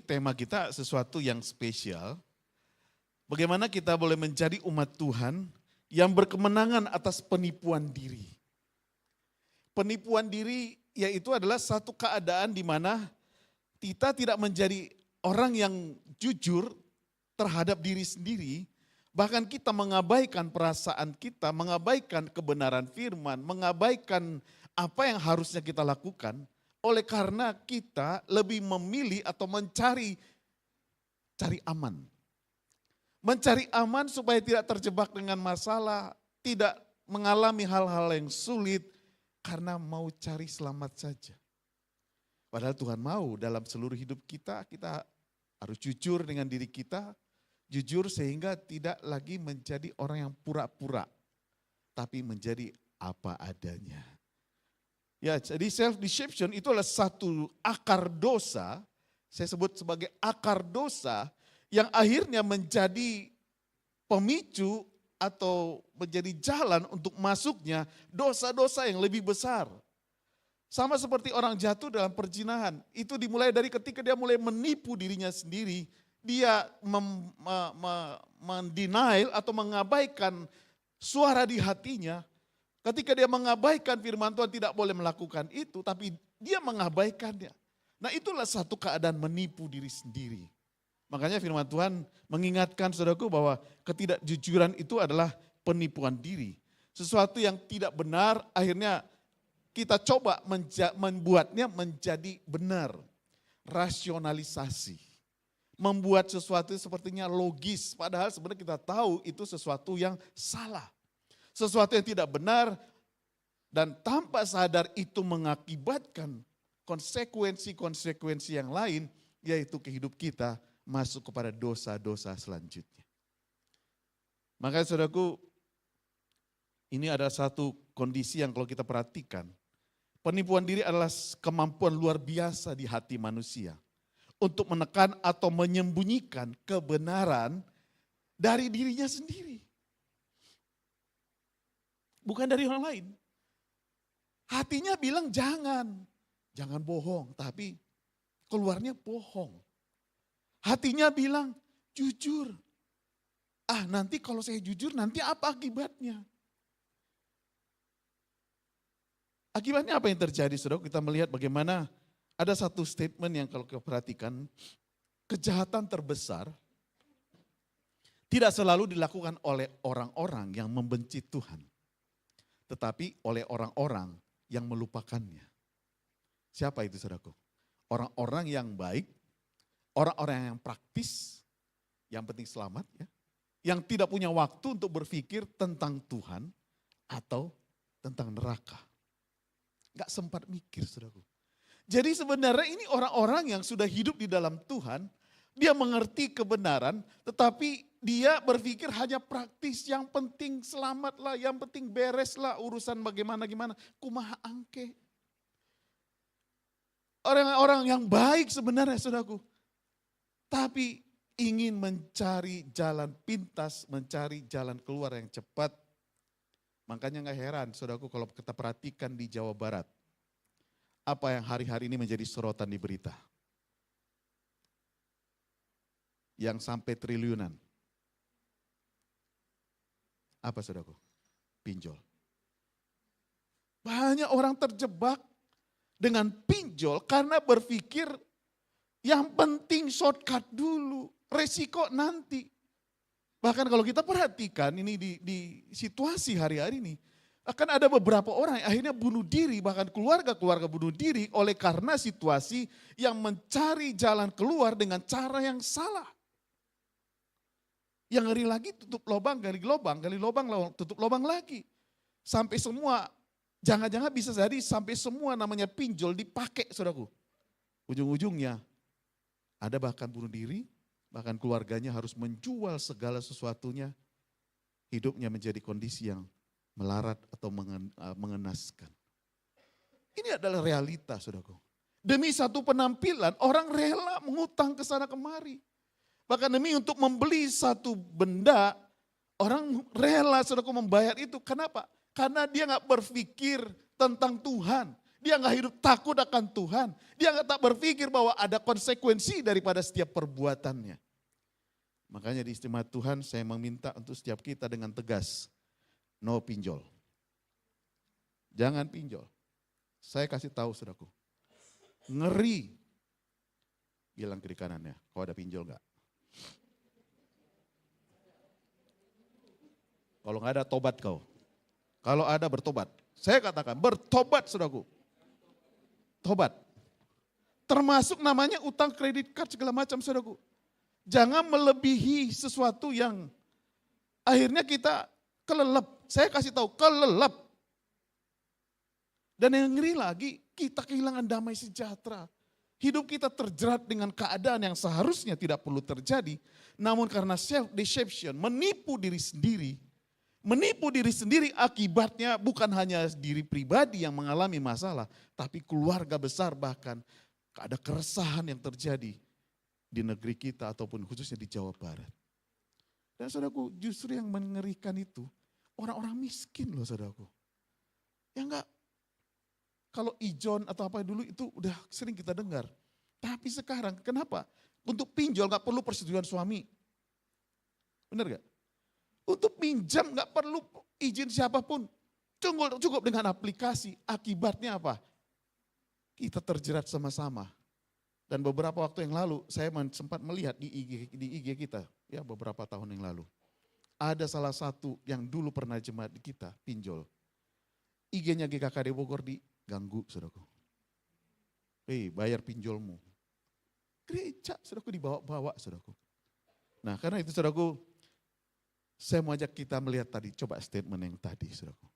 tema kita sesuatu yang spesial. Bagaimana kita boleh menjadi umat Tuhan yang berkemenangan atas penipuan diri. Penipuan diri yaitu adalah satu keadaan di mana kita tidak menjadi orang yang jujur terhadap diri sendiri. Bahkan kita mengabaikan perasaan kita, mengabaikan kebenaran firman, mengabaikan apa yang harusnya kita lakukan. Oleh karena kita lebih memilih atau mencari aman. Mencari aman supaya tidak terjebak dengan masalah, tidak mengalami hal-hal yang sulit karena mau cari selamat saja. Padahal Tuhan mau dalam seluruh hidup kita harus jujur dengan diri kita, jujur sehingga tidak lagi menjadi orang yang pura-pura, tapi menjadi apa adanya. Ya, jadi self-deception itu adalah satu akar dosa, saya sebut sebagai akar dosa, yang akhirnya menjadi pemicu atau menjadi jalan untuk masuknya dosa-dosa yang lebih besar. Sama seperti orang jatuh dalam perzinahan, itu dimulai dari ketika dia mulai menipu dirinya sendiri, dia mendenial atau mengabaikan suara di hatinya. Ketika dia mengabaikan firman Tuhan tidak boleh melakukan itu, tapi dia mengabaikannya. Nah itulah satu keadaan menipu diri sendiri. Makanya firman Tuhan mengingatkan saudaraku bahwa ketidakjujuran itu adalah penipuan diri. Sesuatu yang tidak benar akhirnya kita coba membuatnya menjadi benar. Rasionalisasi. Membuat sesuatu sepertinya logis padahal sebenarnya kita tahu itu sesuatu yang salah. Sesuatu yang tidak benar dan tanpa sadar itu mengakibatkan konsekuensi-konsekuensi yang lain yaitu kehidupan kita masuk kepada dosa-dosa selanjutnya. Makanya saudaraku, ini ada satu kondisi yang kalau kita perhatikan, penipuan diri adalah kemampuan luar biasa di hati manusia untuk menekan atau menyembunyikan kebenaran dari dirinya sendiri. Bukan dari orang lain. Hatinya bilang jangan bohong, tapi keluarnya bohong. Hatinya bilang jujur. Nanti kalau saya jujur nanti apa akibatnya? Akibatnya apa yang terjadi saudara? Kita melihat bagaimana ada satu statement yang kalau kita perhatikan, kejahatan terbesar tidak selalu dilakukan oleh orang-orang yang membenci Tuhan. Tetapi oleh orang-orang yang melupakannya. Siapa itu saudaraku? Orang-orang yang baik, orang-orang yang praktis, yang penting selamat ya. Yang tidak punya waktu untuk berpikir tentang Tuhan atau tentang neraka. Gak sempat mikir saudaraku. Jadi sebenarnya ini orang-orang yang sudah hidup di dalam Tuhan, dia mengerti kebenaran tetapi dia berpikir hanya praktis, yang penting selamatlah, yang penting bereslah urusan bagaimana-gimana, kumaha angke. Orang-orang yang baik sebenarnya saudaraku, tapi ingin mencari jalan pintas, mencari jalan keluar yang cepat. Makanya gak heran saudaraku kalau kita perhatikan di Jawa Barat, apa yang hari-hari ini menjadi sorotan di berita. Yang sampai triliunan. Apa saudaraku? Pinjol. Banyak orang terjebak dengan pinjol karena berpikir yang penting shortcut dulu, resiko nanti. Bahkan kalau kita perhatikan ini di situasi hari-hari ini, akan ada beberapa orang yang akhirnya bunuh diri, bahkan keluarga-keluarga bunuh diri oleh karena situasi yang mencari jalan keluar dengan cara yang salah. Yang ngeri lagi tutup lubang, gali lubang, tutup lubang lagi. Sampai semua, jangan-jangan bisa jadi sampai semua namanya pinjol dipakai saudaraku. Ujung-ujungnya ada bahkan bunuh diri, bahkan keluarganya harus menjual segala sesuatunya. Hidupnya menjadi kondisi yang melarat atau mengenaskan. Ini adalah realita saudaraku. Demi satu penampilan orang rela mengutang ke sana kemari. Bahkan demi untuk membeli satu benda, orang rela saudaraku membayar itu. Kenapa? Karena dia gak berpikir tentang Tuhan. Dia nggak hidup takut akan Tuhan. Dia nggak tak berpikir bahwa ada konsekuensi daripada setiap perbuatannya. Makanya di istimewa Tuhan saya meminta untuk setiap kita dengan tegas. No pinjol. Jangan pinjol. Saya kasih tahu saudaraku. Ngeri. Bilang kiri kanannya, kau ada pinjol enggak? Kalau enggak ada tobat kau. Kalau ada bertobat. Saya katakan bertobat saudaraku. Tobat. Termasuk namanya utang kredit card segala macam saudaraku. Jangan melebihi sesuatu yang akhirnya kita kelelep. Saya kasih tahu kelelep. Dan yang ngeri lagi kita kehilangan damai sejahtera. Hidup kita terjerat dengan keadaan yang seharusnya tidak perlu terjadi. Namun karena self deception, menipu diri sendiri. Menipu diri sendiri akibatnya bukan hanya diri pribadi yang mengalami masalah, tapi keluarga besar bahkan ada keresahan yang terjadi di negeri kita ataupun khususnya di Jawa Barat. Dan saudaraku justru yang mengerikan itu orang-orang miskin loh saudaraku. Ya enggak, kalau ijon atau apa dulu itu udah sering kita dengar. Tapi sekarang kenapa? Untuk pinjol enggak perlu persetujuan suami. Benar gak? Untuk pinjam nggak perlu izin siapapun. Cukup dengan aplikasi. Akibatnya apa? Kita terjerat sama-sama. Dan beberapa waktu yang lalu saya sempat melihat di IG kita. Ya beberapa tahun yang lalu. Ada salah satu yang dulu pernah jemaat di kita, pinjol. IG-nya GKKD Bogor diganggu, saudaraku. Bayar pinjolmu. Gereja, saudaraku, dibawa-bawa, saudaraku. Nah karena itu, saudaraku, saya mau ajak kita melihat tadi, coba statement yang tadi, saudaraku.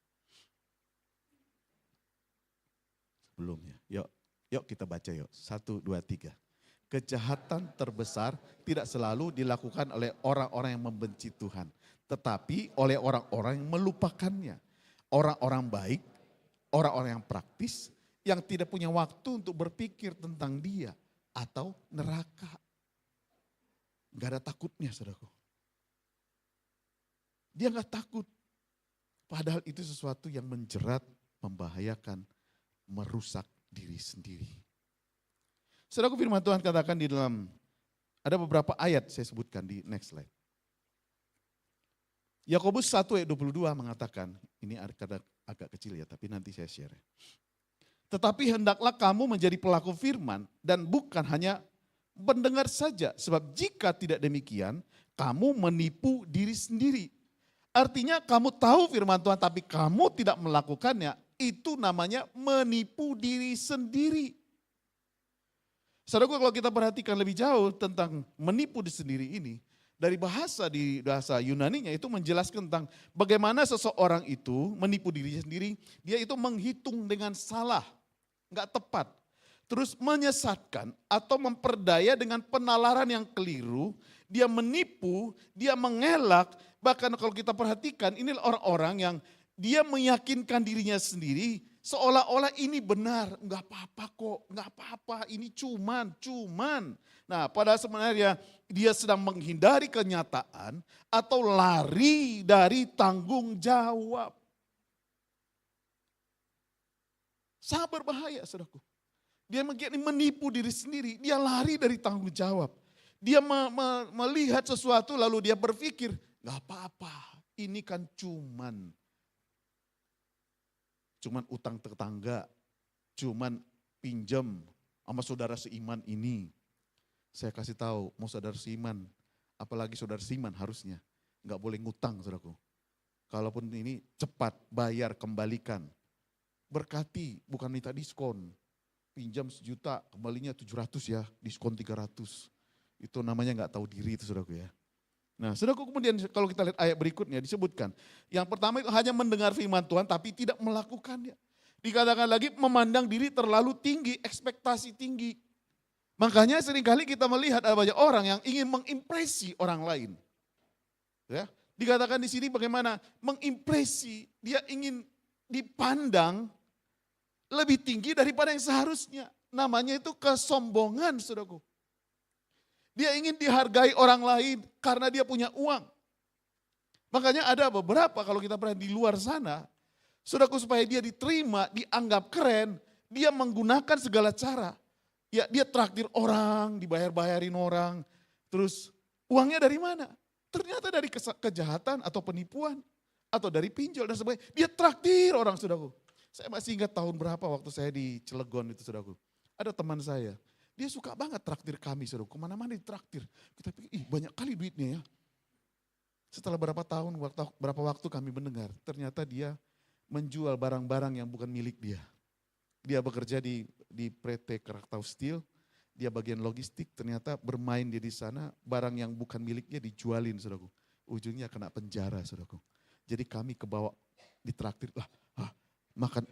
Sebelumnya, yuk kita baca yuk. 1, 2, 3. Kejahatan terbesar tidak selalu dilakukan oleh orang-orang yang membenci Tuhan. Tetapi oleh orang-orang yang melupakannya. Orang-orang baik, orang-orang yang praktis, yang tidak punya waktu untuk berpikir tentang dia. Atau neraka. Gak ada takutnya, saudaraku. Dia gak takut. Padahal itu sesuatu yang menjerat, membahayakan, merusak diri sendiri. Saudaraku, firman Tuhan katakan di dalam, ada beberapa ayat saya sebutkan di next slide. Yakobus 1 ayat 22 mengatakan, ini agak kecil ya tapi nanti saya share. Tetapi hendaklah kamu menjadi pelaku firman dan bukan hanya mendengar saja. Sebab jika tidak demikian, kamu menipu diri sendiri. Artinya kamu tahu firman Tuhan tapi kamu tidak melakukannya, itu namanya menipu diri sendiri. Saudara, kalau kita perhatikan lebih jauh tentang menipu diri sendiri ini, dari di bahasa Yunaninya itu menjelaskan tentang bagaimana seseorang itu menipu dirinya sendiri, dia itu menghitung dengan salah, nggak tepat. Terus menyesatkan atau memperdaya dengan penalaran yang keliru, dia menipu, dia mengelak, bahkan kalau kita perhatikan ini orang-orang yang dia meyakinkan dirinya sendiri seolah-olah ini benar, enggak apa-apa kok, enggak apa-apa, ini cuman. Nah, padahal sebenarnya dia sedang menghindari kenyataan atau lari dari tanggung jawab. Sangat berbahaya, saudaraku. Dia menipu diri sendiri, dia lari dari tanggung jawab. Dia melihat sesuatu lalu dia berpikir, enggak apa-apa, ini kan cuman utang tetangga, cuman pinjam sama saudara seiman ini. Saya kasih tahu, mau saudara seiman, apalagi saudara seiman harusnya nggak boleh ngutang, saudaraku. Kalaupun ini cepat bayar, kembalikan. Berkati, bukan minta diskon. Pinjam 1 juta, kembalinya 700 ya, diskon 300. Itu namanya nggak tahu diri itu, saudaraku ya. Nah, saudaraku, kemudian kalau kita lihat ayat berikutnya disebutkan. Yang pertama itu hanya mendengar firman Tuhan tapi tidak melakukannya. Dikatakan lagi memandang diri terlalu tinggi, ekspektasi tinggi. Makanya seringkali kita melihat ada banyak orang yang ingin mengimpresi orang lain. Ya, dikatakan di sini bagaimana mengimpresi, dia ingin dipandang lebih tinggi daripada yang seharusnya. Namanya itu kesombongan, saudaraku. Dia ingin dihargai orang lain karena dia punya uang. Makanya ada beberapa kalau kita pernah di luar sana, saudaraku, supaya dia diterima, dianggap keren, Dia menggunakan segala cara. Ya, dia traktir orang, dibayar-bayarin orang. Terus uangnya dari mana? Ternyata dari kejahatan atau penipuan. Atau dari pinjol dan sebagainya. Dia traktir orang, saudaraku. Saya masih ingat tahun berapa waktu saya di Cilegon itu, saudaraku. Ada teman saya, dia suka banget traktir kami, saudaraku. Kemana-mana ditraktir. Kita pikir, banyak kali duitnya ya. Setelah berapa tahun, berapa waktu kami mendengar, ternyata dia menjual barang-barang yang bukan milik dia. Dia bekerja di PT Krakatau Steel, dia bagian logistik, ternyata bermain dia di sana, barang yang bukan miliknya dijualin, saudaraku. Ujungnya kena penjara, saudaraku. Jadi kami kebawa ditraktir, makan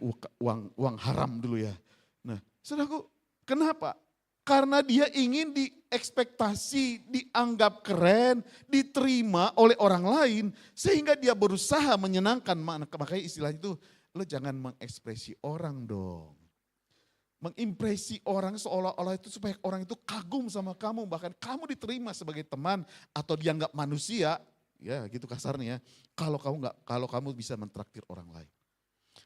uang haram dulu ya. Nah, saudaraku, kenapa? Karena dia ingin diekspektasi, dianggap keren, diterima oleh orang lain, sehingga dia berusaha menyenangkan. Makanya istilahnya itu, lo jangan mengekspresi orang dong. Mengimpresi orang seolah-olah itu supaya orang itu kagum sama kamu, bahkan kamu diterima sebagai teman atau dianggap manusia. Ya gitu kasarnya, kalau kamu bisa mentraktir orang lain.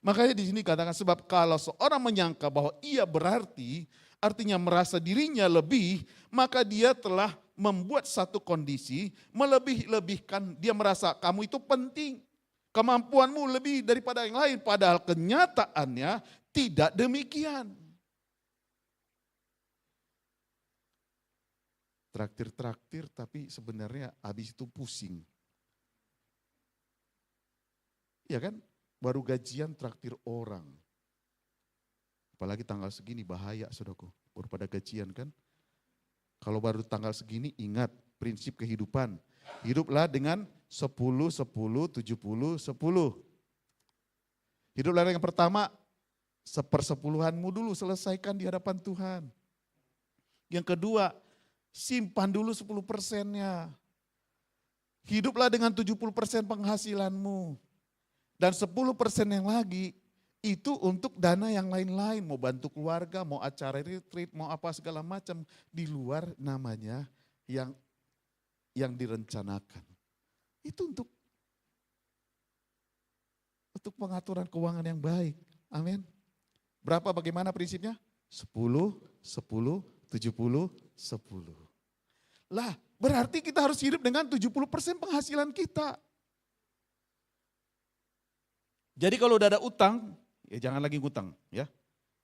Makanya di sini katakan sebab kalau seorang menyangka bahwa ia berarti, artinya merasa dirinya lebih, maka dia telah membuat satu kondisi melebih-lebihkan, dia merasa kamu itu penting. Kemampuanmu lebih daripada yang lain, padahal kenyataannya tidak demikian. Traktir-traktir tapi sebenarnya habis itu pusing. Iya kan, baru gajian traktir orang. Apalagi tanggal segini bahaya saudaraku, baru pada gajian kan. Kalau baru tanggal segini ingat prinsip kehidupan. Hiduplah dengan 10, 10, 70, 10. Hiduplah yang pertama, 1/10-mu dulu selesaikan di hadapan Tuhan. Yang kedua, simpan dulu 10%-nya. Hiduplah dengan 70% penghasilanmu. Dan 10% yang lagi itu untuk dana yang lain-lain. Mau bantu keluarga, mau acara retreat, mau apa segala macam. Di luar namanya yang direncanakan. Itu untuk pengaturan keuangan yang baik. Amin. Berapa bagaimana prinsipnya? 10, 10, 70, 10. Lah berarti kita harus hidup dengan 70% penghasilan kita. Jadi kalau udah ada utang, ya jangan lagi ngutang ya.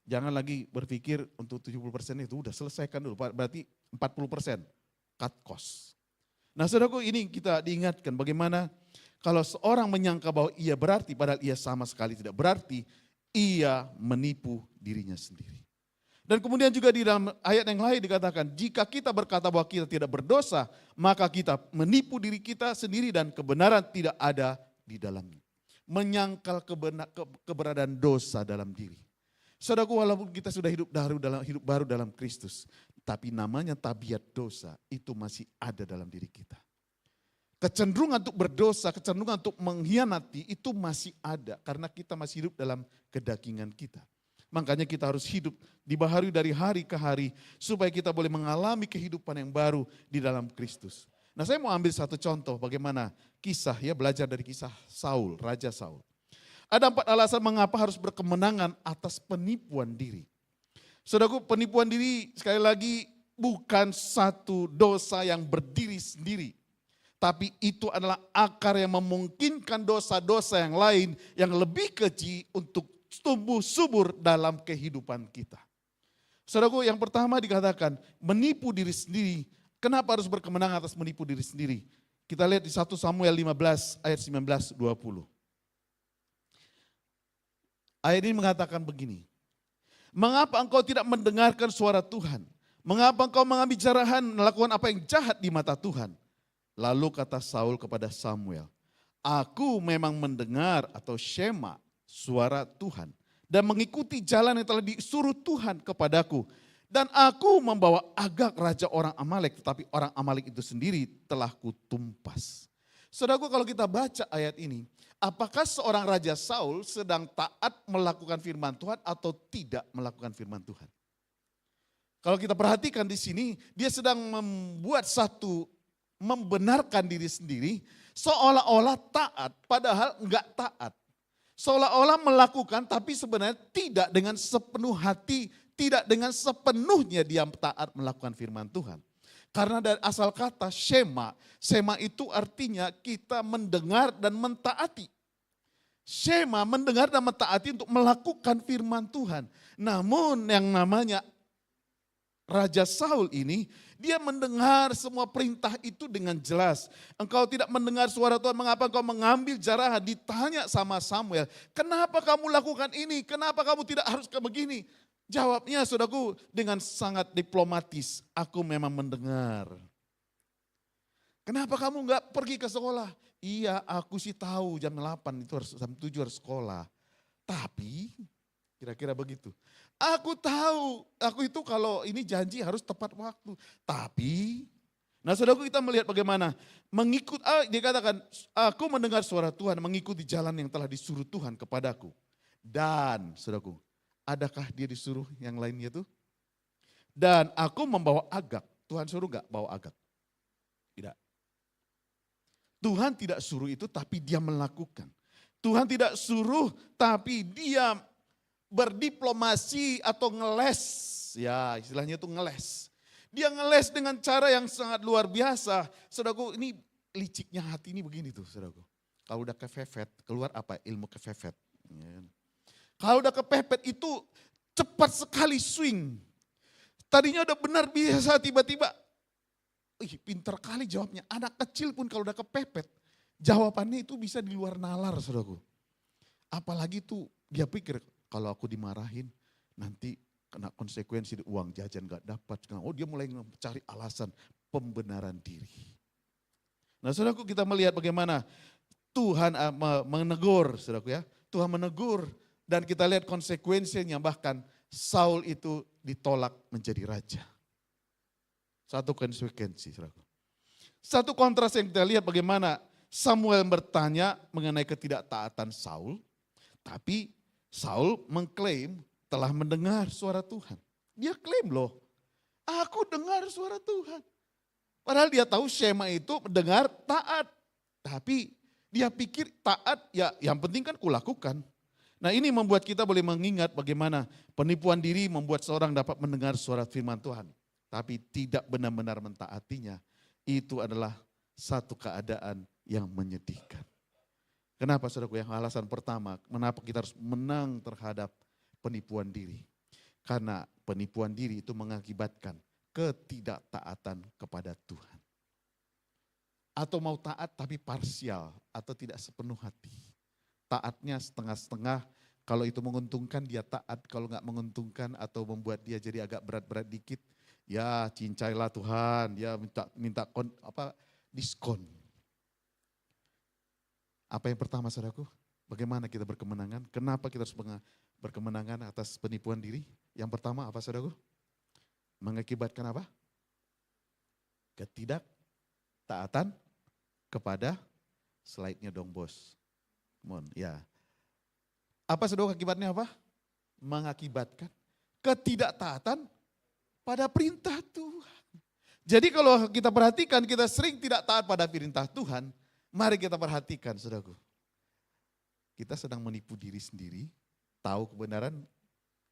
Jangan lagi berpikir untuk 70% itu udah selesaikan dulu, berarti 40% cut cost. Nah saudaraku, ini kita diingatkan bagaimana kalau seorang menyangka bahwa ia berarti padahal ia sama sekali tidak berarti, ia menipu dirinya sendiri. Dan kemudian juga di dalam ayat yang lain dikatakan, jika kita berkata bahwa kita tidak berdosa, maka kita menipu diri kita sendiri dan kebenaran tidak ada di dalamnya. Menyangkal keberadaan dosa dalam diri. Saudaraku, walaupun kita sudah hidup baru dalam Kristus, tapi namanya tabiat dosa itu masih ada dalam diri kita. Kecenderungan untuk berdosa, kecenderungan untuk mengkhianati itu masih ada karena kita masih hidup dalam kedagingan kita. Makanya kita harus hidup dibaharui dari hari ke hari supaya kita boleh mengalami kehidupan yang baru di dalam Kristus. Nah saya mau ambil satu contoh bagaimana kisah ya, belajar dari kisah Saul, Raja Saul. Ada 4 alasan mengapa harus berkemenangan atas penipuan diri. Saudaraku, penipuan diri sekali lagi bukan satu dosa yang berdiri sendiri. Tapi itu adalah akar yang memungkinkan dosa-dosa yang lain yang lebih keji untuk tumbuh subur dalam kehidupan kita. Saudaraku, yang pertama dikatakan menipu diri sendiri. Kenapa harus berkemenangan atas menipu diri sendiri? Kita lihat di 1 Samuel 15 ayat 19-20. Ayat ini mengatakan begini. Mengapa engkau tidak mendengarkan suara Tuhan? Mengapa engkau mengambil jarahan melakukan apa yang jahat di mata Tuhan? Lalu kata Saul kepada Samuel, aku memang mendengar atau shema suara Tuhan dan mengikuti jalan yang telah disuruh Tuhan kepadaku. Dan aku membawa Agag raja orang Amalek, tetapi orang Amalek itu sendiri telah kutumpas. Saudaraku, kalau kita baca ayat ini, apakah seorang Raja Saul sedang taat melakukan firman Tuhan atau tidak melakukan firman Tuhan? Kalau kita perhatikan di sini, dia sedang membenarkan diri sendiri seolah-olah taat, padahal enggak taat. Seolah-olah melakukan tapi sebenarnya tidak dengan sepenuh hati, tidak dengan sepenuhnya dia taat melakukan firman Tuhan. Karena dari asal kata shema, shema itu artinya kita mendengar dan mentaati. Shema mendengar dan mentaati untuk melakukan firman Tuhan. Namun yang namanya Raja Saul ini, dia mendengar semua perintah itu dengan jelas. Engkau tidak mendengar suara Tuhan, mengapa engkau mengambil jarahan? Ditanya sama Samuel, kenapa kamu lakukan ini? Kenapa kamu tidak harus ke begini? Jawabnya saudaraku dengan sangat diplomatis, aku memang mendengar. Kenapa kamu enggak pergi ke sekolah? Iya, aku sih tahu jam 8 itu harus, jam 7 harus sekolah. Tapi kira-kira begitu. Aku tahu, aku itu kalau ini janji harus tepat waktu. Tapi, nah saudaraku kita melihat bagaimana dia katakan, aku mendengar suara Tuhan mengikuti jalan yang telah disuruh Tuhan kepadaku. Dan saudaraku, adakah dia disuruh yang lainnya itu? Dan aku membawa Agag. Tuhan suruh gak bawa Agag? Tidak. Tuhan tidak suruh itu tapi dia melakukan. Tuhan tidak suruh tapi dia berdiplomasi atau ngeles, ya istilahnya itu ngeles. Dia ngeles dengan cara yang sangat luar biasa. Saudaraku ini liciknya hati ini begini tuh saudaraku. Kalau udah kepepet, keluar apa? Ilmu kepepet. Kalau udah kepepet itu cepat sekali swing. Tadinya udah benar biasa tiba-tiba, pinter kali jawabnya. Anak kecil pun kalau udah kepepet, jawabannya itu bisa di luar nalar saudaraku. Apalagi tuh dia pikir, kalau aku dimarahin nanti kena konsekuensi uang jajan gak dapat. Oh dia mulai mencari alasan pembenaran diri. Nah saudaraku kita melihat bagaimana Tuhan menegur saudaraku ya. Tuhan menegur dan kita lihat konsekuensinya bahkan Saul itu ditolak menjadi raja. Satu konsekuensi saudaraku. Satu kontras yang kita lihat bagaimana Samuel bertanya mengenai ketidaktaatan Saul. Tapi Saul mengklaim telah mendengar suara Tuhan. Dia klaim loh, aku dengar suara Tuhan. Padahal dia tahu Shema itu mendengar taat. Tapi dia pikir taat ya yang penting kan kulakukan. Nah ini membuat kita boleh mengingat bagaimana penipuan diri membuat seorang dapat mendengar suara firman Tuhan. Tapi tidak benar-benar mentaatinya. Itu adalah satu keadaan yang menyedihkan. Kenapa saudaraku? Yang alasan pertama, kenapa kita harus menang terhadap penipuan diri? Karena penipuan diri itu mengakibatkan ketidaktaatan kepada Tuhan. Atau mau taat tapi parsial atau tidak sepenuh hati. Taatnya setengah-setengah, kalau itu menguntungkan dia taat, kalau nggak menguntungkan atau membuat dia jadi agak berat-berat dikit, ya cincailah Tuhan, dia minta diskon. Apa yang pertama saudaraku? Bagaimana kita berkemenangan? Kenapa kita harus berkemenangan atas penipuan diri? Yang pertama apa saudaraku? Mengakibatkan apa? Ketidaktaatan kepada slide-nya dong bos. Ya. Apa saudara akibatnya apa? Mengakibatkan ketidaktaatan pada perintah Tuhan. Jadi kalau kita perhatikan kita sering tidak taat pada perintah Tuhan. Mari kita perhatikan saudaraku. Kita sedang menipu diri sendiri, tahu kebenaran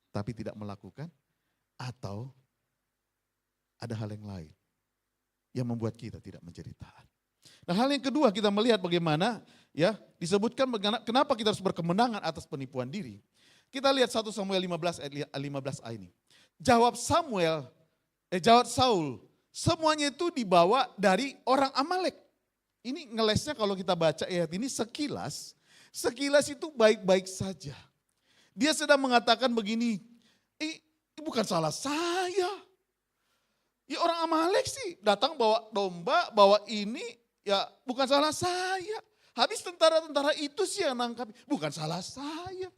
tapi tidak melakukan, atau ada hal yang lain yang membuat kita tidak menjadi taat. Nah hal yang kedua kita melihat bagaimana ya disebutkan kenapa kita harus berkemenangan atas penipuan diri. Kita lihat 1 Samuel 15 ayat 15a ini. Jawab Saul, semuanya itu dibawa dari orang Amalek. Ini ngelesnya kalau kita baca ayat ini sekilas itu baik-baik saja. Dia sedang mengatakan begini, bukan salah saya. Ya orang Amalek sih datang bawa domba, bawa ini, ya bukan salah saya. Habis tentara-tentara itu sih yang nangkap, bukan salah saya.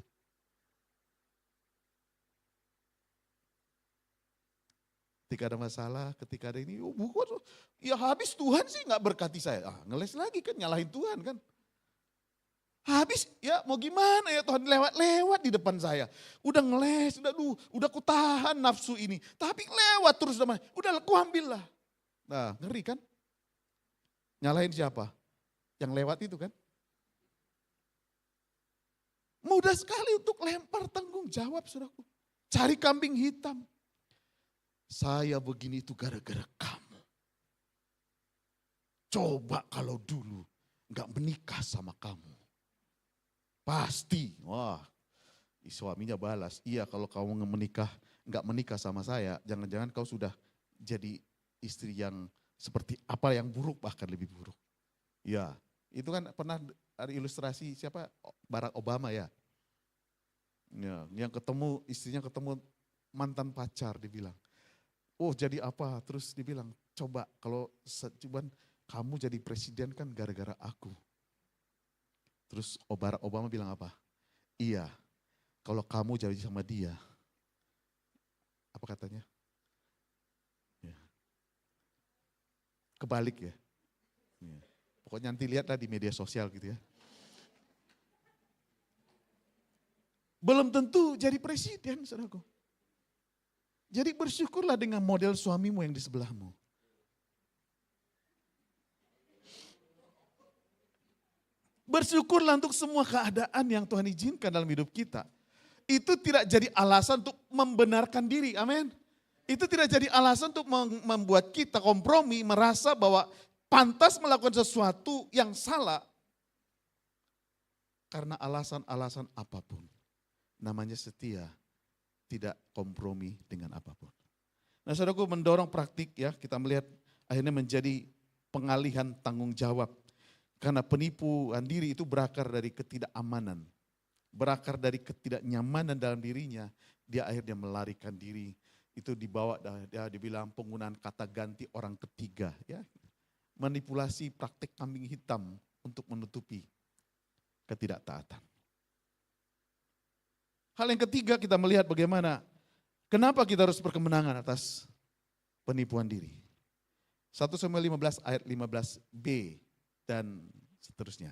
Ketika ada masalah, ketika ada ini, ya habis Tuhan sih nggak berkati saya. Ngeles lagi kan, nyalahin Tuhan kan. Habis ya mau gimana ya Tuhan lewat-lewat di depan saya. Udah ngeles, udah kutahan nafsu ini. Tapi lewat terus sama, udah aku ambil lah. Nah ngeri kan? Nyalahin siapa? Yang lewat itu kan? Mudah sekali untuk lempar tanggung jawab, saudaraku. Cari kambing hitam. Saya begini itu gara-gara kamu. Coba kalau dulu gak menikah sama kamu. Pasti, wah suaminya balas, iya kalau kamu gak menikah sama saya, jangan-jangan kau sudah jadi istri yang seperti apa yang buruk, bahkan lebih buruk. Ya, itu kan pernah ada ilustrasi siapa? Barack Obama ya. Ya, yang istrinya ketemu mantan pacar, dibilang, oh jadi apa? Terus dibilang, coba kalau cuman kamu jadi presiden kan gara-gara aku. Terus Barack Obama bilang apa? Iya, kalau kamu jadi sama dia, apa katanya? Ya. Kebalik ya. Ya. Pokoknya nanti lihatlah di media sosial gitu ya. Belum tentu jadi presiden, saudaraku. Jadi bersyukurlah dengan model suamimu yang di sebelahmu. Bersyukurlah untuk semua keadaan yang Tuhan izinkan dalam hidup kita. Itu tidak jadi alasan untuk membenarkan diri, amin. Itu tidak jadi alasan untuk membuat kita kompromi, merasa bahwa pantas melakukan sesuatu yang salah. Karena alasan-alasan apapun. Namanya setia, tidak kompromi dengan apapun. Nah saudaraku, mendorong praktik ya, kita melihat akhirnya menjadi pengalihan tanggung jawab. Karena penipuan diri itu berakar dari ketidakamanan. Berakar dari ketidaknyamanan dalam dirinya, dia akhirnya melarikan diri. Itu dibawa, dia dibilang penggunaan kata ganti orang ketiga. Ya. Manipulasi praktik kambing hitam untuk menutupi ketidaktaatan. Hal yang ketiga kita melihat bagaimana, kenapa kita harus berkemenangan atas penipuan diri. 1 Samuel 15 ayat 15b. Dan seterusnya.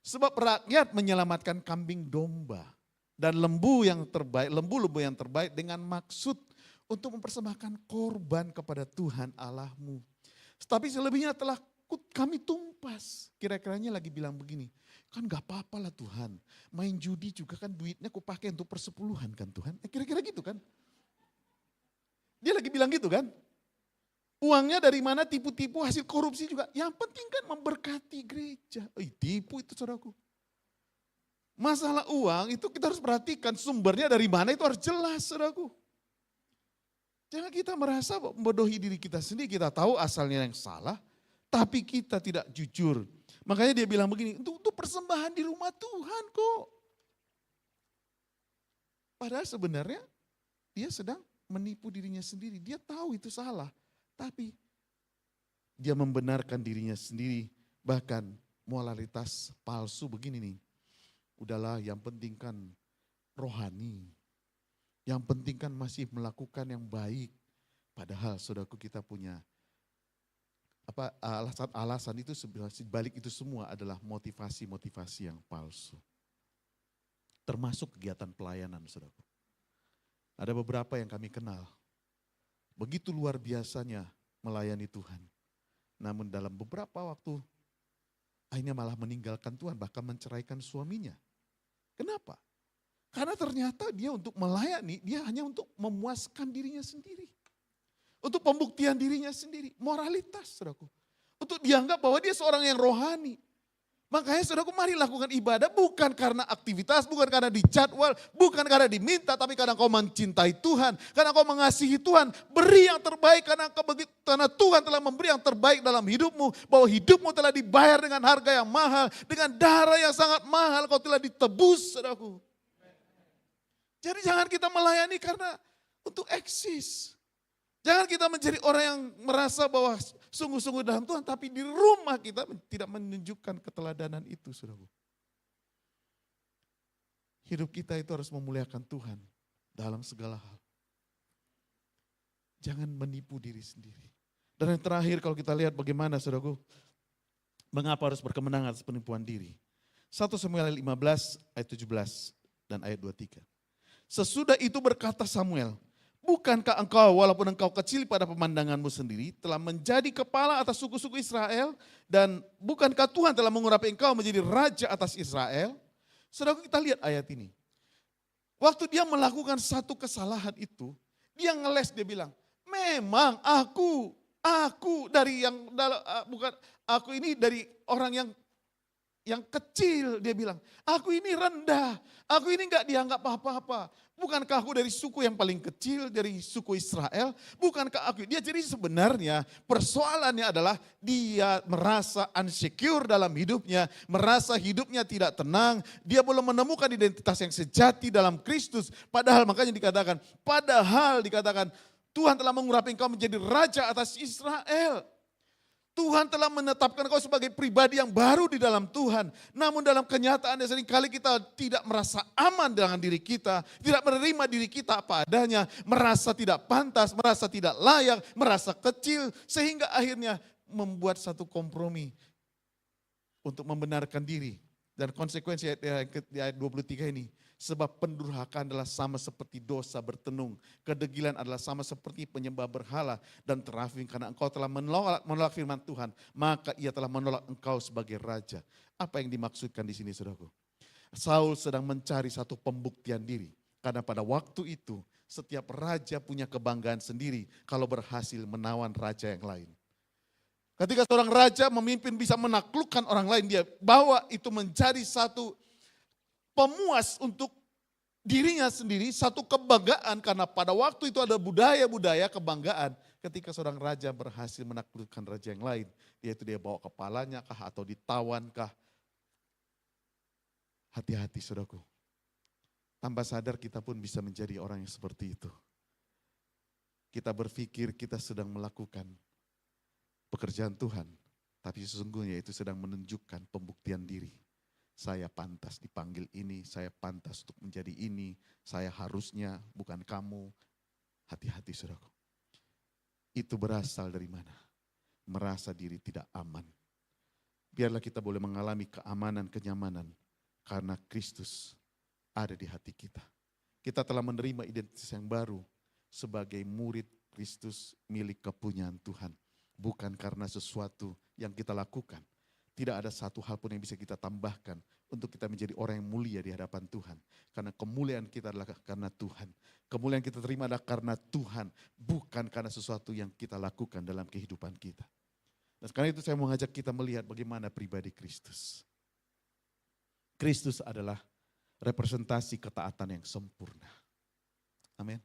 Sebab rakyat menyelamatkan kambing domba dan lembu yang terbaik dengan maksud untuk mempersembahkan korban kepada Tuhan Allahmu. Tetapi selebihnya telah kami tumpas. Kira-kiranya lagi bilang begini, kan gak apa-apa lah Tuhan. Main judi juga kan duitnya ku pakai untuk persepuluhan kan Tuhan. Kira-kira gitu kan. Dia lagi bilang gitu kan. Uangnya dari mana, tipu-tipu, hasil korupsi juga. Yang penting kan memberkati gereja. Tipu itu saudaraku. Masalah uang itu kita harus perhatikan sumbernya dari mana itu harus jelas saudaraku. Jangan kita merasa membodohi diri kita sendiri, kita tahu asalnya yang salah, tapi kita tidak jujur. Makanya dia bilang begini, untuk persembahan di rumah Tuhan kok. Padahal sebenarnya dia sedang menipu dirinya sendiri, dia tahu itu salah. Tapi dia membenarkan dirinya sendiri, bahkan moralitas palsu begini nih. Udahlah yang penting kan rohani, yang penting kan masih melakukan yang baik. Padahal saudaraku kita punya alasan-alasan itu balik itu semua adalah motivasi-motivasi yang palsu. Termasuk kegiatan pelayanan saudaraku. Ada beberapa yang kami kenal. Begitu luar biasanya melayani Tuhan. Namun dalam beberapa waktu akhirnya malah meninggalkan Tuhan, bahkan menceraikan suaminya. Kenapa? Karena ternyata dia untuk melayani, dia hanya untuk memuaskan dirinya sendiri. Untuk pembuktian dirinya sendiri, moralitas saudaraku. Untuk dianggap bahwa dia seorang yang rohani. Makanya saudaraku mari lakukan ibadah bukan karena aktivitas, bukan karena dijadwal, bukan karena diminta, tapi karena kau mencintai Tuhan, karena kau mengasihi Tuhan. Beri yang terbaik karena Tuhan telah memberi yang terbaik dalam hidupmu. Bahwa hidupmu telah dibayar dengan harga yang mahal, dengan darah yang sangat mahal, kau telah ditebus saudaraku. Jadi jangan kita melayani karena untuk eksis. Jangan kita menjadi orang yang merasa bahwa sungguh-sungguh dalam Tuhan, tapi di rumah kita tidak menunjukkan keteladanan itu, saudara. Hidup kita itu harus memuliakan Tuhan dalam segala hal. Jangan menipu diri sendiri. Dan yang terakhir kalau kita lihat bagaimana, saudaraku, mengapa harus berkemenangan atas penipuan diri. 1 Samuel 15 ayat 17 dan ayat 23. Sesudah itu berkata Samuel, bukankah engkau walaupun engkau kecil pada pemandanganmu sendiri telah menjadi kepala atas suku-suku Israel dan bukankah Tuhan telah mengurapi engkau menjadi raja atas Israel? Saudara, kita lihat ayat ini. Waktu dia melakukan satu kesalahan itu, dia ngeles, dia bilang, memang aku dari yang bukan aku ini dari orang yang kecil, dia bilang, aku ini rendah, aku ini enggak dianggap apa-apa. Bukankah aku dari suku yang paling kecil, dari suku Israel? Bukankah aku, dia jadi sebenarnya persoalannya adalah dia merasa insecure dalam hidupnya, merasa hidupnya tidak tenang, dia belum menemukan identitas yang sejati dalam Kristus. Padahal dikatakan, Tuhan telah mengurapi engkau menjadi raja atas Israel. Tuhan telah menetapkan kau sebagai pribadi yang baru di dalam Tuhan. Namun dalam kenyataannya seringkali kita tidak merasa aman dengan diri kita. Tidak menerima diri kita apa adanya. Merasa tidak pantas, merasa tidak layak, merasa kecil. Sehingga akhirnya membuat satu kompromi untuk membenarkan diri. Dan konsekuensi di ayat 23 ini. Sebab pendurhakaan adalah sama seperti dosa bertenung. Kedegilan adalah sama seperti penyembah berhala dan terafim. Karena engkau telah menolak firman Tuhan, maka ia telah menolak engkau sebagai raja. Apa yang dimaksudkan di sini, saudaraku? Saul sedang mencari satu pembuktian diri. Karena pada waktu itu setiap raja punya kebanggaan sendiri kalau berhasil menawan raja yang lain. Ketika seorang raja memimpin bisa menaklukkan orang lain, dia bawa itu menjadi satu pemuas untuk dirinya sendiri, satu kebanggaan karena pada waktu itu ada budaya-budaya kebanggaan. Ketika seorang raja berhasil menaklukkan raja yang lain, yaitu dia bawa kepalanya kah atau ditawan kah. Hati-hati saudaraku, tanpa sadar kita pun bisa menjadi orang yang seperti itu. Kita berpikir kita sedang melakukan pekerjaan Tuhan, tapi sesungguhnya itu sedang menunjukkan pembuktian diri. Saya pantas dipanggil ini, saya pantas untuk menjadi ini, saya harusnya bukan kamu. Hati-hati saudaraku. Itu berasal dari mana? Merasa diri tidak aman. Biarlah kita boleh mengalami keamanan, kenyamanan karena Kristus ada di hati kita. Kita telah menerima identitas yang baru sebagai murid Kristus milik kepunyaan Tuhan. Bukan karena sesuatu yang kita lakukan. Tidak ada satu hal pun yang bisa kita tambahkan untuk kita menjadi orang yang mulia di hadapan Tuhan. Karena kemuliaan kita adalah karena Tuhan. Kemuliaan kita terima adalah karena Tuhan. Bukan karena sesuatu yang kita lakukan dalam kehidupan kita. Dan karena itu saya mau ngajak kita melihat bagaimana pribadi Kristus. Kristus adalah representasi ketaatan yang sempurna. Amin.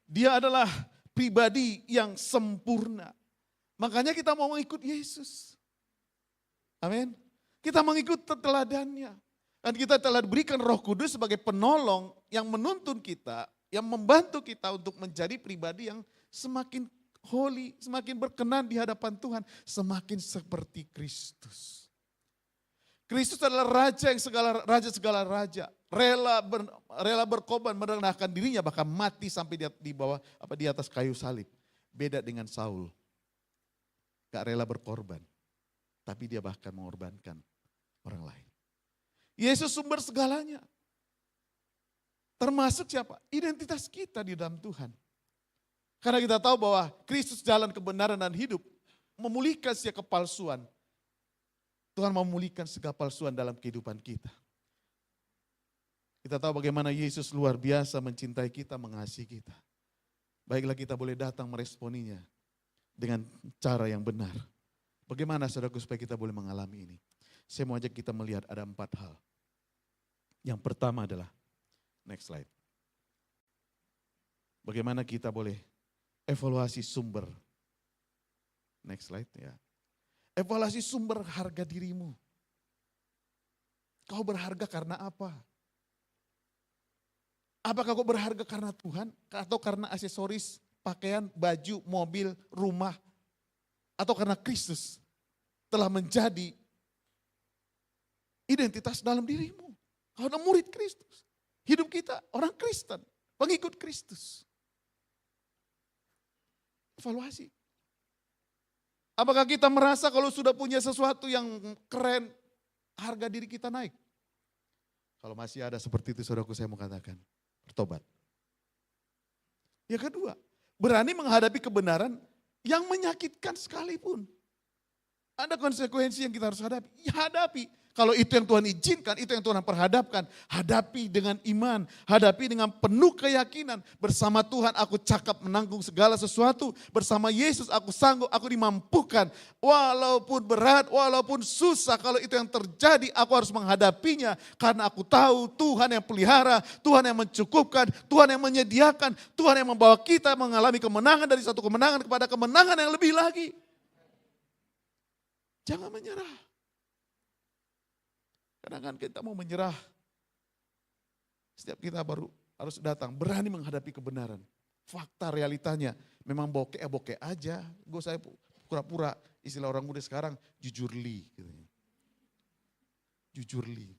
Dia adalah pribadi yang sempurna. Makanya kita mau mengikut Yesus. Amin. Kita mengikut teladannya. Dan kita telah diberikan Roh Kudus sebagai penolong yang menuntun kita, yang membantu kita untuk menjadi pribadi yang semakin holy, semakin berkenan di hadapan Tuhan, semakin seperti Kristus. Kristus adalah raja yang segala raja, rela berkorban, merendahkan dirinya, bahkan mati sampai di bawah di atas kayu salib. Beda dengan Saul. Gak rela berkorban. Tapi dia bahkan mengorbankan orang lain. Yesus sumber segalanya. Termasuk siapa? Identitas kita di dalam Tuhan. Karena kita tahu bahwa Kristus jalan kebenaran dan hidup. Memulihkan setiap kepalsuan. Tuhan memulihkan segala palsuan dalam kehidupan kita. Kita tahu bagaimana Yesus luar biasa mencintai kita, mengasihi kita. Baiklah kita boleh datang meresponinya dengan cara yang benar. Bagaimana saudaraku supaya kita boleh mengalami ini? Saya mau ajak kita melihat ada 4 hal. Yang pertama adalah, next slide. Bagaimana kita boleh evaluasi sumber. Next slide ya. Evaluasi sumber harga dirimu. Kau berharga karena apa? Apakah kau berharga karena Tuhan? Atau karena aksesoris, pakaian, baju, mobil, rumah? Atau karena Kristus telah menjadi identitas dalam dirimu. Kau adalah murid Kristus. Hidup kita orang Kristen, pengikut Kristus. Evaluasi. Apakah kita merasa kalau sudah punya sesuatu yang keren, harga diri kita naik? Kalau masih ada seperti itu saudaraku, saya mau katakan, bertobat. Yang kedua, berani menghadapi kebenaran yang menyakitkan sekalipun. Ada konsekuensi yang kita harus hadapi. Ya hadapi. Kalau itu yang Tuhan izinkan, itu yang Tuhan perhadapkan. Hadapi dengan iman, hadapi dengan penuh keyakinan. Bersama Tuhan aku cakap menanggung segala sesuatu. Bersama Yesus aku sanggup, aku dimampukan. Walaupun berat, walaupun susah, kalau itu yang terjadi aku harus menghadapinya. Karena aku tahu Tuhan yang pelihara, Tuhan yang mencukupkan, Tuhan yang menyediakan, Tuhan yang membawa kita mengalami kemenangan dari satu kemenangan kepada kemenangan yang lebih lagi. Jangan menyerah. Kadang-kadang kita mau menyerah. Setiap kita baru harus datang, berani menghadapi kebenaran. Fakta realitanya memang bokeh aja. Gue saya pura-pura, istilah orang muda sekarang, jujurli. Gitu. Jujurli.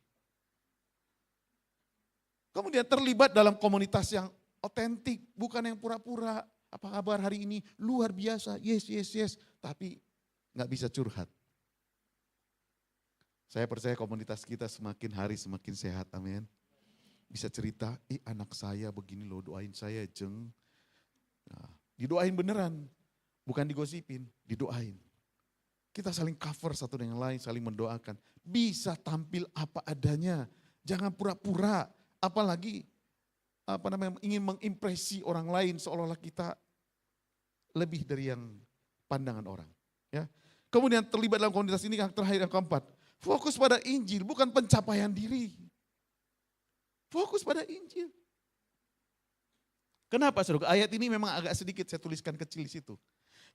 Kemudian terlibat dalam komunitas yang otentik, bukan yang pura-pura. Apa kabar hari ini? Luar biasa, yes. Tapi gak bisa curhat. Saya percaya komunitas kita semakin hari semakin sehat, amin. Bisa cerita, anak saya begini loh, doain saya jeng. Nah, didoain beneran, bukan digosipin, didoain. Kita saling cover satu dengan lain, saling mendoakan. Bisa tampil apa adanya, jangan pura-pura. Apalagi ingin mengimpresi orang lain seolah-olah kita lebih dari yang pandangan orang. Ya. Kemudian terlibat dalam komunitas ini yang terakhir, yang keempat. Fokus pada Injil, bukan pencapaian diri. Fokus pada Injil. Kenapa saudara? Ayat ini memang agak sedikit saya tuliskan kecil di situ.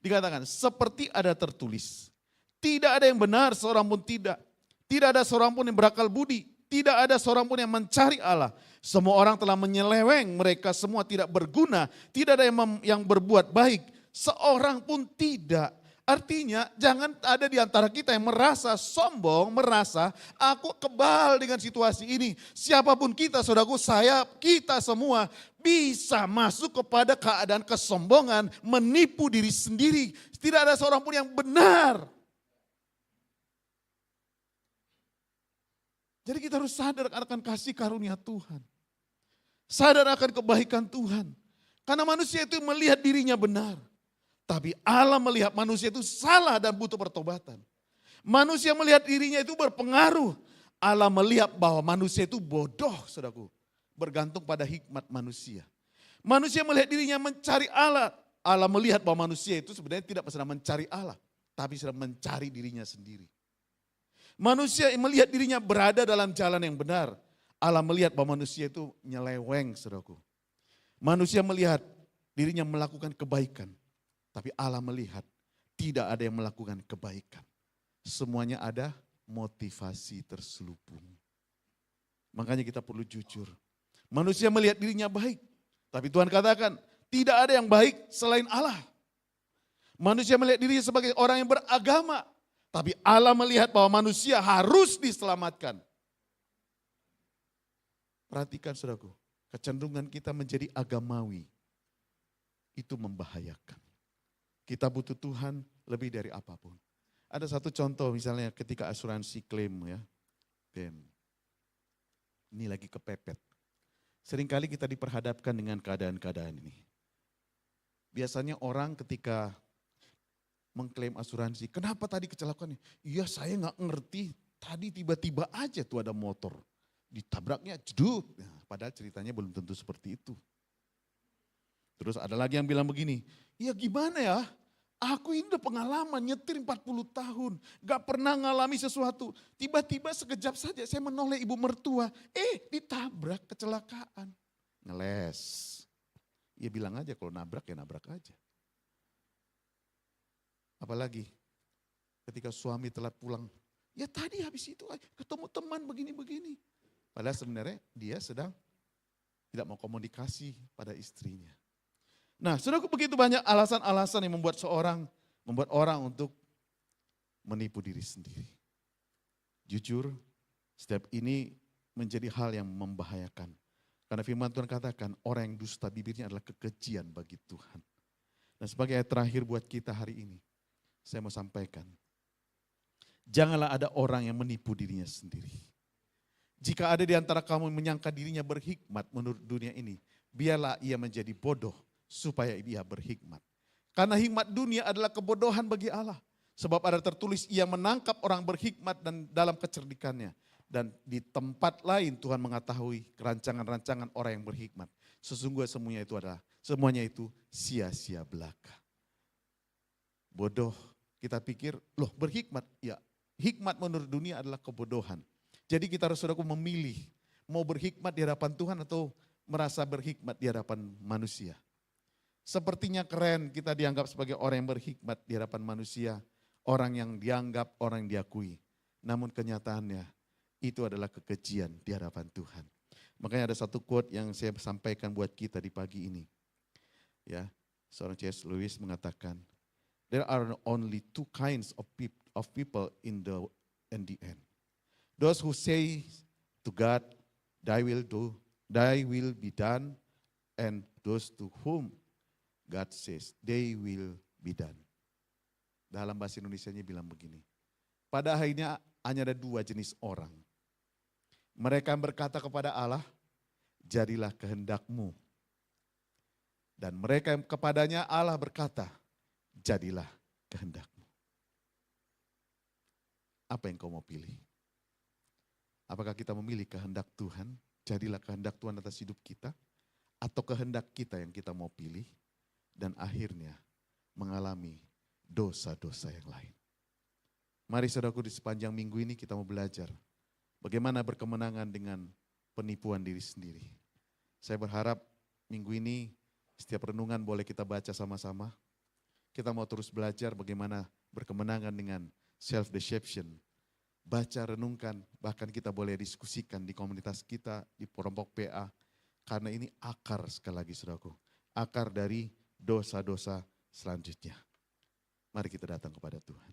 Dikatakan, seperti ada tertulis. Tidak ada yang benar, seorang pun tidak. Tidak ada seorang pun yang berakal budi. Tidak ada seorang pun yang mencari Allah. Semua orang telah menyeleweng, mereka semua tidak berguna. Tidak ada yang berbuat baik. Seorang pun tidak. Artinya jangan ada di antara kita yang merasa sombong, merasa aku kebal dengan situasi ini. Siapapun kita, saudaraku, kita semua bisa masuk kepada keadaan kesombongan, menipu diri sendiri. Tidak ada seorang pun yang benar. Jadi kita harus sadar akan kasih karunia Tuhan. Sadar akan kebaikan Tuhan. Karena manusia itu melihat dirinya benar. Tapi Allah melihat manusia itu salah dan butuh pertobatan. Manusia melihat dirinya itu berpengaruh. Allah melihat bahwa manusia itu bodoh, saudaraku. Bergantung pada hikmat manusia. Manusia melihat dirinya mencari Allah. Allah melihat bahwa manusia itu sebenarnya tidak sedang mencari Allah. Tapi sedang mencari dirinya sendiri. Manusia melihat dirinya berada dalam jalan yang benar. Allah melihat bahwa manusia itu nyeleweng, saudaraku. Manusia melihat dirinya melakukan kebaikan. Tapi Allah melihat tidak ada yang melakukan kebaikan. Semuanya ada motivasi terselubung. Makanya kita perlu jujur. Manusia melihat dirinya baik. Tapi Tuhan katakan tidak ada yang baik selain Allah. Manusia melihat dirinya sebagai orang yang beragama. Tapi Allah melihat bahwa manusia harus diselamatkan. Perhatikan saudaraku, kecenderungan kita menjadi agamawi. Itu membahayakan. Kita butuh Tuhan lebih dari apapun. Ada satu contoh misalnya ketika asuransi klaim ya. Dan ini lagi kepepet. Seringkali kita diperhadapkan dengan keadaan-keadaan ini. Biasanya orang ketika mengklaim asuransi, kenapa tadi kecelakaannya? Iya saya gak ngerti, tadi tiba-tiba aja tuh ada motor. Ditabraknya jeduk, nah, padahal ceritanya belum tentu seperti itu. Terus ada lagi yang bilang begini, ya gimana ya, aku ini udah pengalaman nyetir 40 tahun, gak pernah ngalami sesuatu. Tiba-tiba sekejap saja saya menoleh ibu mertua, ditabrak kecelakaan. Ngeles. Ya bilang aja kalau nabrak ya nabrak aja. Apalagi ketika suami telat pulang, ya tadi habis itu ketemu teman begini-begini. Padahal sebenarnya dia sedang tidak mau komunikasi pada istrinya. Nah, saudaraku, begitu banyak alasan-alasan yang membuat orang untuk menipu diri sendiri. Jujur, setiap ini menjadi hal yang membahayakan. Karena firman Tuhan katakan, orang yang dusta bibirnya adalah kekejian bagi Tuhan. Dan sebagai ayat terakhir buat kita hari ini, saya mau sampaikan, janganlah ada orang yang menipu dirinya sendiri. Jika ada di antara kamu yang menyangka dirinya berhikmat menurut dunia ini, biarlah ia menjadi bodoh supaya ia berhikmat. Karena hikmat dunia adalah kebodohan bagi Allah. Sebab ada tertulis, ia menangkap orang berhikmat dan dalam kecerdikannya. Dan di tempat lain Tuhan mengetahui rancangan-rancangan orang yang berhikmat. Sesungguhnya semuanya itu sia-sia belaka. Bodoh, kita pikir, loh berhikmat, ya hikmat menurut dunia adalah kebodohan. Jadi kita harus saudaraku memilih, mau berhikmat di hadapan Tuhan atau merasa berhikmat di hadapan manusia. Sepertinya keren kita dianggap sebagai orang yang berhikmat di hadapan manusia, orang yang dianggap, orang yang diakui. Namun kenyataannya itu adalah kekejian di hadapan Tuhan. Makanya ada satu quote yang saya sampaikan buat kita di pagi ini. Ya, seorang C.S. Lewis mengatakan, there are only two kinds of people in the end. Those who say to God, thy will be done, and those to whom God says, they will be done. Dalam bahasa Indonesianya bilang begini, pada akhirnya hanya ada dua jenis orang. Mereka yang berkata kepada Allah, jadilah kehendakmu. Dan mereka yang kepadanya Allah berkata, jadilah kehendakmu. Apa yang kau mau pilih? Apakah kita memilih kehendak Tuhan, jadilah kehendak Tuhan atas hidup kita, atau kehendak kita yang kita mau pilih, dan akhirnya mengalami dosa-dosa yang lain. Mari saudaraku, di sepanjang minggu ini kita mau belajar bagaimana berkemenangan dengan penipuan diri sendiri. Saya berharap minggu ini setiap renungan boleh kita baca sama-sama. Kita mau terus belajar bagaimana berkemenangan dengan self-deception. Baca, renungkan, bahkan kita boleh diskusikan di komunitas kita, di kelompok PA. Karena ini akar sekali lagi saudaraku. Akar dari dosa-dosa selanjutnya. Mari kita datang kepada Tuhan.